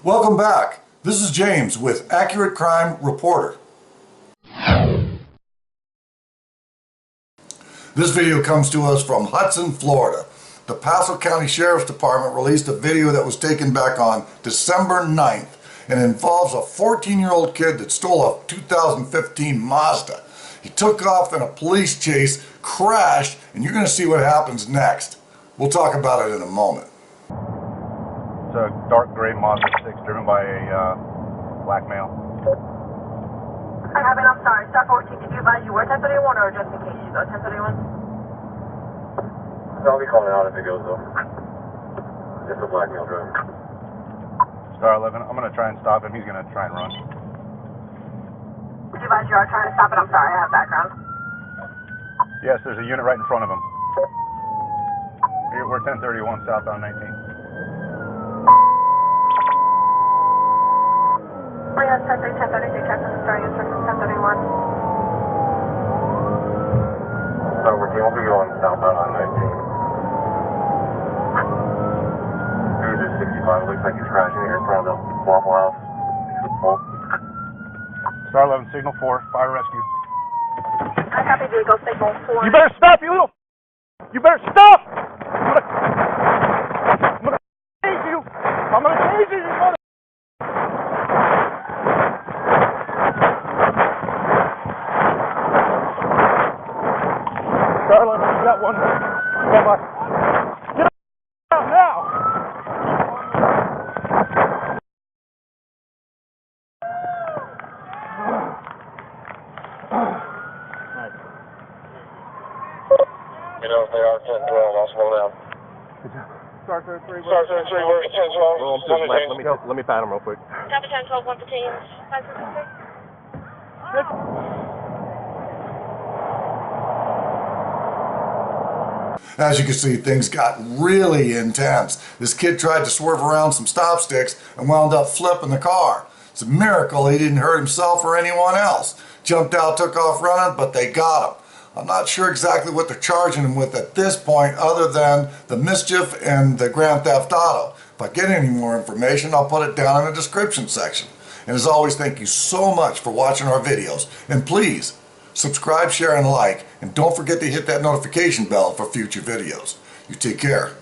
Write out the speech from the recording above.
Welcome back. This is James with Accurate Crime Reporter. This video comes to us from Hudson, Florida. The Pasco County Sheriff's Department released a video that was taken back on December 9th and involves a 14-year-old kid that stole a 2015 Mazda. He took off in a police chase, crashed, and you're going to see what happens next. We'll talk about it in a moment. It's a dark gray Mazda 6 driven by a black male. I have it, I'm sorry. Star 14, did you advise you were 1031 or just in case you go 1031? I'll be calling out if it goes though. Just a black male driver. Star 11, I'm going to try and stop him. He's going to try and run. Did you advise you are trying to stop it? I'm sorry, I have background. Yes, there's a unit right in front of him. We're 1031 southbound 19. We have 10-3, 10-33, check from the starting instructions, 1031. Star 14, we'll be going southbound on 19. Cruise is 65, looks like he's crashing here in front of the Waffle House. Star 11, signal 4, fire rescue. I copy vehicle, signal 4. You better stop, you little... You better stop! I'm gonna tase you! I'm gonna tase you, you mother... Star 11, you got one. Stand by. Get out now! You know, if they are 10-12, I'll slow down. Star 33, Star 33, we're 10-12. let me pat him real quick. Copy 10-12, 1 for teams. 5 As you can see, things got really intense. This kid tried to swerve around some stop sticks and wound up flipping the car. It's a miracle he didn't hurt himself or anyone else. Jumped out, took off running, but they got him. I'm not sure exactly what they're charging him with at this point other than the mischief and the grand theft auto. If I get any more information, I'll put it down in the description section. And as always, thank you so much for watching our videos. And please, subscribe, share, and like. And don't forget to hit that notification bell for future videos. You take care.